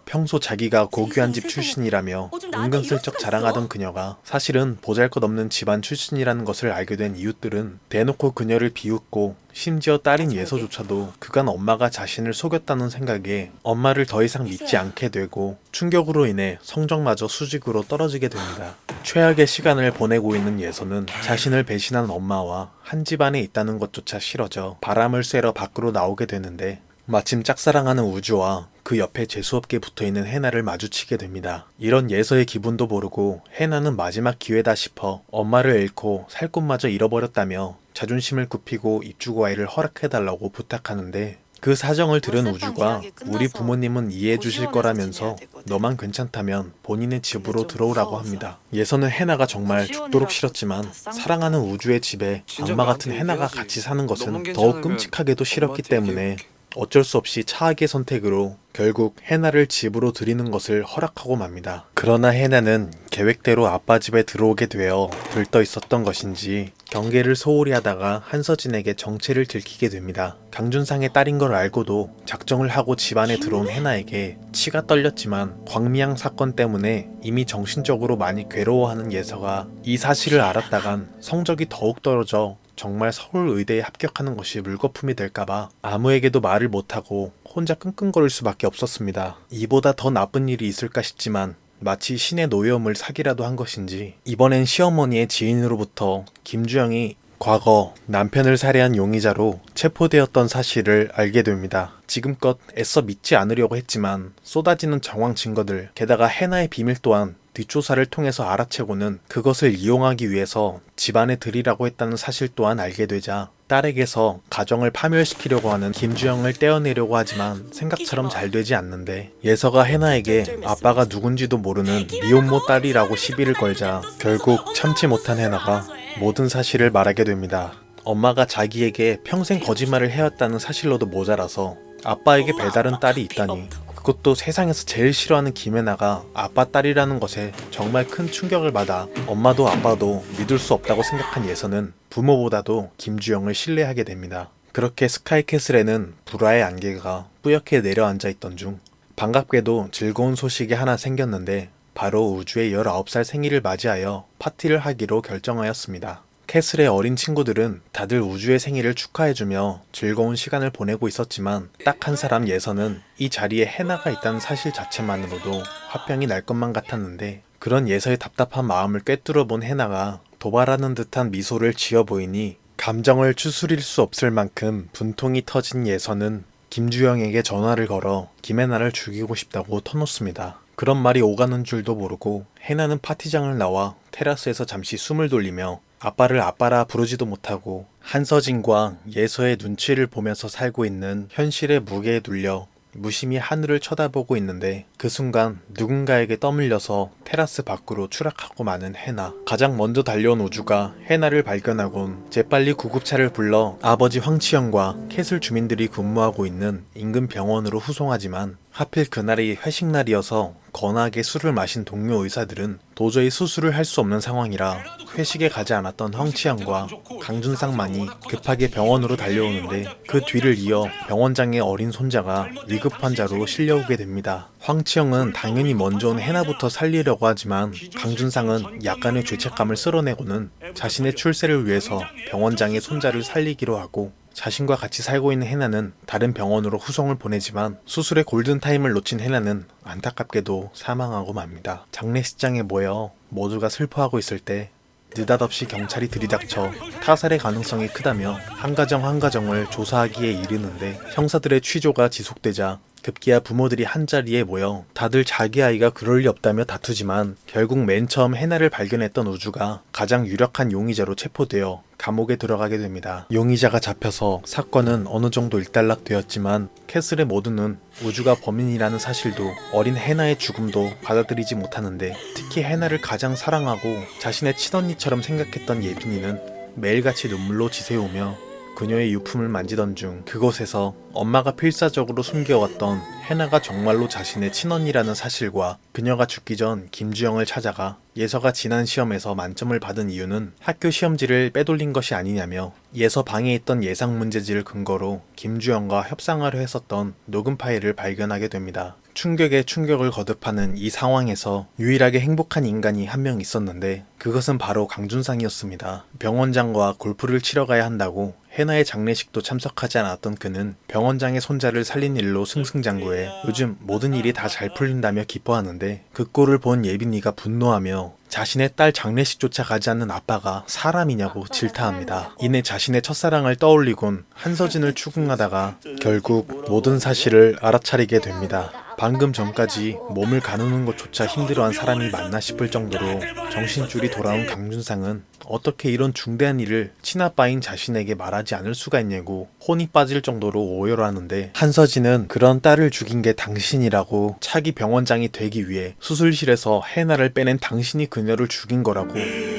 평소 자기가 고귀한 집 출신이라며 은근슬쩍 자랑하던 그녀가 사실은 보잘것없는 집안 출신이라는 것을 알게 된 이웃들은 대놓고 그녀를 비웃고 심지어 딸인 예서조차도 그간 엄마가 자신을 속였다는 생각에 엄마를 더 이상 믿지 않게 되고 충격으로 인해 성적마저 수직으로 떨어지게 됩니다. 최악의 시간을 보내고 있는 예서는 자신을 배신한 엄마와 한 집안에 있다는 것조차 싫어져 바람을 쐬러 밖으로 나오게 되는데 마침 짝사랑하는 우주와 그 옆에 재수없게 붙어있는 해나를 마주치게 됩니다. 이런 예서의 기분도 모르고 해나는 마지막 기회다 싶어 엄마를 잃고 살 곳마저 잃어버렸다며 자존심을 굽히고 입주과일을 허락해달라고 부탁하는데 그 사정을 들은 우주가 우리 부모님은 이해해 주실 거라면서 너만 괜찮다면 본인의 집으로 들어오라고 합니다. 예서는 해나가 정말 죽도록 싫었지만 사랑하는 우주의 집에 악마 같은 해나가 같이 사는 것은 더욱 끔찍하게도 싫었기 때문에 어쩔 수 없이 차악의 선택으로 결국 해나를 집으로 들이는 것을 허락하고 맙니다. 그러나 해나는 계획대로 아빠 집에 들어오게 되어 들떠 있었던 것인지 경계를 소홀히 하다가 한서진에게 정체를 들키게 됩니다. 강준상의 딸인 걸 알고도 작정을 하고 집 안에 들어온 해나에게 치가 떨렸지만 광미양 사건 때문에 이미 정신적으로 많이 괴로워하는 예서가 이 사실을 알았다간 성적이 더욱 떨어져 정말 서울의대에 합격하는 것이 물거품이 될까봐 아무에게도 말을 못하고 혼자 끙끙거릴 수밖에 없었습니다. 이보다 더 나쁜 일이 있을까 싶지만 마치 신의 노여움을 사기라도 한 것인지 이번엔 시어머니의 지인으로부터 김주영이 과거 남편을 살해한 용의자로 체포되었던 사실을 알게 됩니다. 지금껏 애써 믿지 않으려고 했지만 쏟아지는 정황 증거들, 게다가 해나의 비밀 또한 뒷조사를 통해서 알아채고는 그것을 이용하기 위해서 집안에 들이라고 했다는 사실 또한 알게 되자 딸에게서 가정을 파멸시키려고 하는 김주영을 떼어내려고 하지만 생각처럼 잘 되지 않는데 예서가 해나에게 아빠가 누군지도 모르는 미혼모 딸이라고 시비를 걸자 결국 참지 못한 해나가 모든 사실을 말하게 됩니다. 엄마가 자기에게 평생 거짓말을 해왔다는 사실로도 모자라서 아빠에게 배다른 딸이 있다니, 그것도 세상에서 제일 싫어하는 김혜나가 아빠 딸이라는 것에 정말 큰 충격을 받아 엄마도 아빠도 믿을 수 없다고 생각한 예서는 부모보다도 김주영을 신뢰하게 됩니다. 그렇게 스카이캐슬에는 불화의 안개가 뿌옇게 내려앉아 있던 중 반갑게도 즐거운 소식이 하나 생겼는데 바로 우주의 19살 생일을 맞이하여 파티를 하기로 결정하였습니다. 캐슬의 어린 친구들은 다들 우주의 생일을 축하해주며 즐거운 시간을 보내고 있었지만 딱 한 사람 예서는 이 자리에 해나가 있다는 사실 자체만으로도 화병이 날 것만 같았는데 그런 예서의 답답한 마음을 꿰뚫어 본 해나가 도발하는 듯한 미소를 지어 보이니 감정을 추스릴 수 없을 만큼 분통이 터진 예서는 김주영에게 전화를 걸어 김혜나를 죽이고 싶다고 터놓습니다. 그런 말이 오가는 줄도 모르고 해나는 파티장을 나와 테라스에서 잠시 숨을 돌리며 아빠를 아빠라 부르지도 못하고 한서진과 예서의 눈치를 보면서 살고 있는 현실의 무게에 눌려 무심히 하늘을 쳐다보고 있는데 그 순간 누군가에게 떠밀려서 테라스 밖으로 추락하고 마는 해나. 가장 먼저 달려온 우주가 해나를 발견하곤 재빨리 구급차를 불러 아버지 황치영과 캐슬 주민들이 근무하고 있는 인근 병원으로 후송하지만 하필 그날이 회식날이어서 거나하게 술을 마신 동료 의사들은 도저히 수술을 할 수 없는 상황이라 회식에 가지 않았던 황치영과 강준상만이 급하게 병원으로 달려오는데 그 뒤를 이어 병원장의 어린 손자가 위급 환자로 실려오게 됩니다. 황치영은 당연히 먼저 온 해나부터 살리려고 하지만 강준상은 약간의 죄책감을 쓸어내고는 자신의 출세를 위해서 병원장의 손자를 살리기로 하고 자신과 같이 살고 있는 해나는 다른 병원으로 후송을 보내지만 수술의 골든타임을 놓친 해나는 안타깝게도 사망하고 맙니다. 장례식장에 모여 모두가 슬퍼하고 있을 때 느닷없이 경찰이 들이닥쳐 타살의 가능성이 크다며 한 가정 한 가정을 조사하기에 이르는데 형사들의 취조가 지속되자 급기야 부모들이 한자리에 모여 다들 자기 아이가 그럴 리 없다며 다투지만 결국 맨 처음 해나를 발견했던 우주가 가장 유력한 용의자로 체포되어 감옥에 들어가게 됩니다. 용의자가 잡혀서 사건은 어느 정도 일단락되었지만 캐슬의 모두는 우주가 범인이라는 사실도 어린 해나의 죽음도 받아들이지 못하는데 특히 해나를 가장 사랑하고 자신의 친언니처럼 생각했던 예빈이는 매일같이 눈물로 지새우며 그녀의 유품을 만지던 중 그곳에서 엄마가 필사적으로 숨겨왔던 해나가 정말로 자신의 친언니라는 사실과 그녀가 죽기 전 김주영을 찾아가 예서가 지난 시험에서 만점을 받은 이유는 학교 시험지를 빼돌린 것이 아니냐며 예서 방에 있던 예상 문제지를 근거로 김주영과 협상하려 했었던 녹음 파일을 발견하게 됩니다. 충격에 충격을 거듭하는 이 상황에서 유일하게 행복한 인간이 한 명 있었는데 그것은 바로 강준상이었습니다. 병원장과 골프를 치러 가야 한다고 해나의 장례식도 참석하지 않았던 그는 병원장의 손자를 살린 일로 승승장구해 요즘 모든 일이 다 잘 풀린다며 기뻐하는데 그 꼴을 본 예빈이가 분노하며 자신의 딸 장례식조차 가지 않는 아빠가 사람이냐고 질타합니다. 이내 자신의 첫사랑을 떠올리곤 한서진을 추궁하다가 결국 모든 사실을 알아차리게 됩니다. 방금 전까지 몸을 가누는 것조차 힘들어한 사람이 맞나 싶을 정도로 정신줄이 돌아온 강준상은 어떻게 이런 중대한 일을 친아빠인 자신에게 말하지 않을 수가 있냐고 혼이 빠질 정도로 오해를 하는데 한서진은 그런 딸을 죽인 게 당신이라고 차기 병원장이 되기 위해 수술실에서 해나를 빼낸 당신이 그녀를 죽인 거라고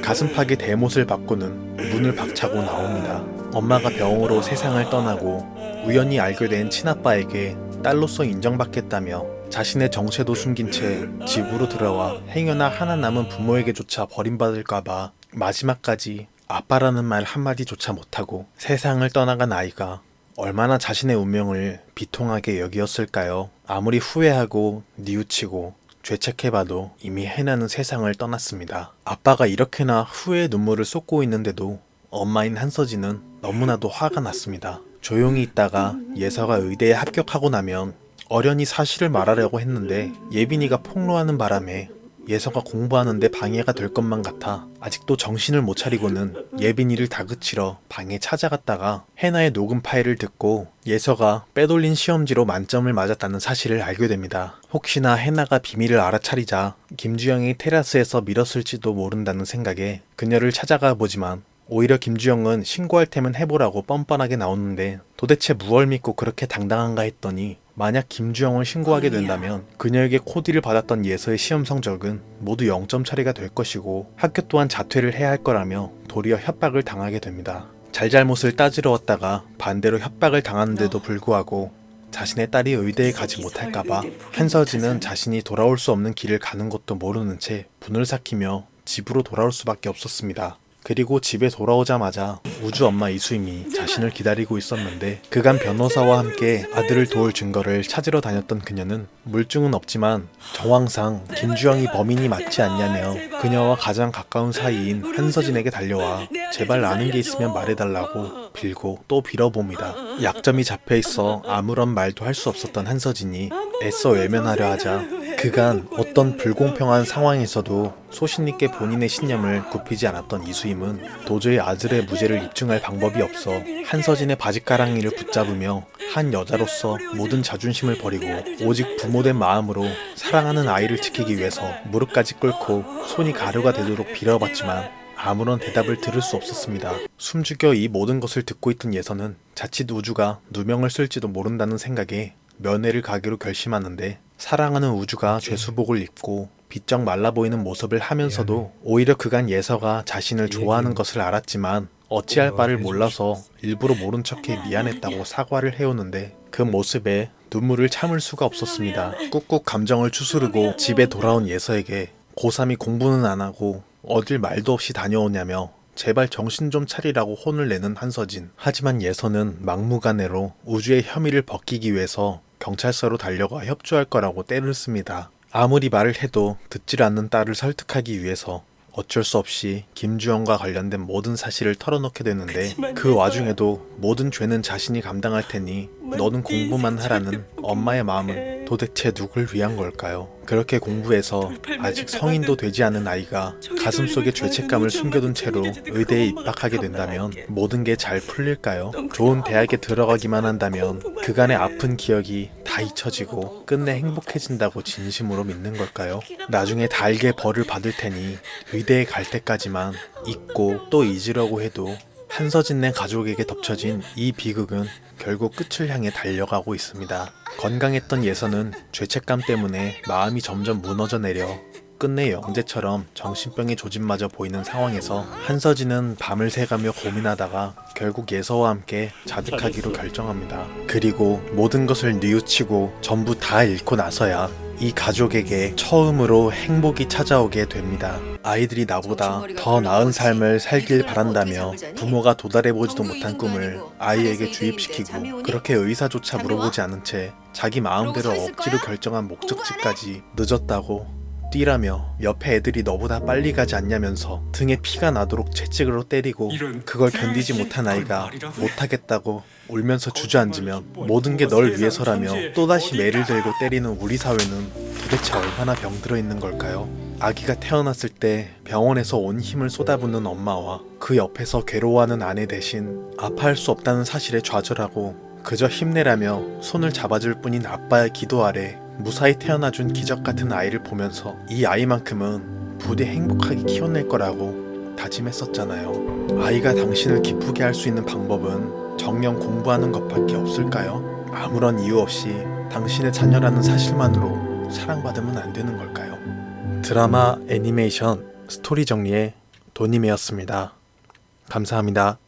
가슴팍에 대못을 받고는 문을 박차고 나옵니다. 엄마가 병으로 세상을 떠나고 우연히 알게 된 친아빠에게 딸로서 인정받겠다며 자신의 정체도 숨긴 채 집으로 들어와 행여나 하나 남은 부모에게조차 버림받을까봐 마지막까지 아빠라는 말 한마디조차 못하고 세상을 떠나간 아이가 얼마나 자신의 운명을 비통하게 여기었을까요? 아무리 후회하고 뉘우치고 죄책해봐도 이미 해나는 세상을 떠났습니다. 아빠가 이렇게나 후회의 눈물을 쏟고 있는데도 엄마인 한서진은 너무나도 화가 났습니다. 조용히 있다가 예서가 의대에 합격하고 나면 어련히 사실을 말하려고 했는데 예빈이가 폭로하는 바람에 예서가 공부하는데 방해가 될 것만 같아 아직도 정신을 못 차리고는 예빈이를 다그치러 방에 찾아갔다가 해나의 녹음 파일을 듣고 예서가 빼돌린 시험지로 만점을 맞았다는 사실을 알게 됩니다. 혹시나 해나가 비밀을 알아차리자 김주영이 테라스에서 밀었을지도 모른다는 생각에 그녀를 찾아가 보지만 오히려 김주영은 신고할 테면 해보라고 뻔뻔하게 나오는데 도대체 무얼 믿고 그렇게 당당한가 했더니 만약 김주영을 신고하게 된다면 그녀에게 코디를 받았던 예서의 시험 성적은 모두 0점 처리가 될 것이고 학교 또한 자퇴를 해야 할 거라며 도리어 협박을 당하게 됩니다. 잘잘못을 따지러 왔다가 반대로 협박을 당하는데도 불구하고 자신의 딸이 의대에 가지 못할까봐 한서진은 자신이 돌아올 수 없는 길을 가는 것도 모르는 채 분을 삭히며 집으로 돌아올 수밖에 없었습니다. 그리고 집에 돌아오자마자 우주 엄마 이수임이 자신을 기다리고 있었는데 그간 변호사와 함께 아들을 도울 증거를 찾으러 다녔던 그녀는 물증은 없지만 정황상 김주영이 범인이 맞지 않냐며 그녀와 가장 가까운 사이인 한서진에게 달려와 제발 아는 게 있으면 말해달라고 빌고 또 빌어봅니다. 약점이 잡혀있어 아무런 말도 할 수 없었던 한서진이 애써 외면하려 하자 그간 어떤 불공평한 상황에서도 소신있게 본인의 신념을 굽히지 않았던 이수임은 도저히 아들의 무죄를 입증할 방법이 없어 한서진의 바짓가랑이를 붙잡으며 한 여자로서 모든 자존심을 버리고 오직 부모된 마음으로 사랑하는 아이를 지키기 위해서 무릎까지 꿇고 손이 가루가 되도록 빌어봤지만 아무런 대답을 들을 수 없었습니다. 숨죽여 이 모든 것을 듣고 있던 예서는 자칫 우주가 누명을 쓸지도 모른다는 생각에 면회를 가기로 결심하는데 사랑하는 우주가 죄수복을 입고 비쩍 말라 보이는 모습을 하면서도 오히려 그간 예서가 자신을 좋아하는 것을 알았지만 어찌할 바를 몰라서 일부러 모른 척해 미안했다고 사과를 해오는데 그 모습에 눈물을 참을 수가 없었습니다. 꾹꾹 감정을 추스르고 집에 돌아온 예서에게 고3이 공부는 안 하고 어딜 말도 없이 다녀오냐며 제발 정신 좀 차리라고 혼을 내는 한서진. 하지만 예서는 막무가내로 우주의 혐의를 벗기기 위해서 경찰서로 달려가 협조할 거라고 떼를 씁니다. 아무리 말을 해도 듣질 않는 딸을 설득하기 위해서 어쩔 수 없이 김주영과 관련된 모든 사실을 털어놓게 되는데 그 와중에도 모든 죄는 자신이 감당할 테니 너는 공부만 하라는 엄마의 마음은 도대체 누굴 위한 걸까요? 그렇게 공부해서 아직 성인도 되지 않은 아이가 가슴속에 죄책감을 숨겨둔 채로 의대에 입학하게 된다면 모든 게 잘 풀릴까요? 좋은 대학에 들어가기만 한다면 그간의 아픈 기억이 다 잊혀지고 끝내 행복해진다고 진심으로 믿는 걸까요? 나중에 달게 벌을 받을 테니 의대에 갈 때까지만 잊고 또 잊으려고 해도 한서진네 가족에게 덮쳐진 이 비극은 결국 끝을 향해 달려가고 있습니다. 건강했던 예서는 죄책감 때문에 마음이 점점 무너져 내려 끝내 영재처럼 정신병의 조짐마저 보이는 상황에서 한서진은 밤을 새가며 고민하다가 결국 예서와 함께 자득하기로 결정합니다. 그리고 모든 것을 뉘우치고 전부 다 잃고 나서야 이 가족에게 처음으로 행복이 찾아오게 됩니다. 아이들이 나보다 더 나은 삶을 살길 바란다며 부모가 도달해보지도 못한 꿈을 아이에게 주입시키고 그렇게 의사조차 물어보지 않은 채 자기 마음대로 억지로 결정한 목적지까지 늦었다고 뛰라며 옆에 애들이 너보다 빨리 가지 않냐면서 등에 피가 나도록 채찍으로 때리고 그걸 견디지 못한 아이가 못하겠다고 울면서 주저앉으면 모든 게 널 위해서라며 또다시 매를 들고 때리는 우리 사회는 도대체 얼마나 병들어 있는 걸까요? 아기가 태어났을 때 병원에서 온 힘을 쏟아붓는 엄마와 그 옆에서 괴로워하는 아내 대신 아파할 수 없다는 사실에 좌절하고 그저 힘내라며 손을 잡아줄 뿐인 아빠의 기도 아래 무사히 태어나준 기적 같은 아이를 보면서 이 아이만큼은 부디 행복하게 키워낼 거라고 다짐했었잖아요. 아이가 당신을 기쁘게 할 수 있는 방법은 정녕 공부하는 것밖에 없을까요? 아무런 이유 없이 당신의 자녀라는 사실만으로 사랑받으면 안 되는 걸까요? 드라마 애니메이션 스토리 정리의 도니메였습니다. 감사합니다.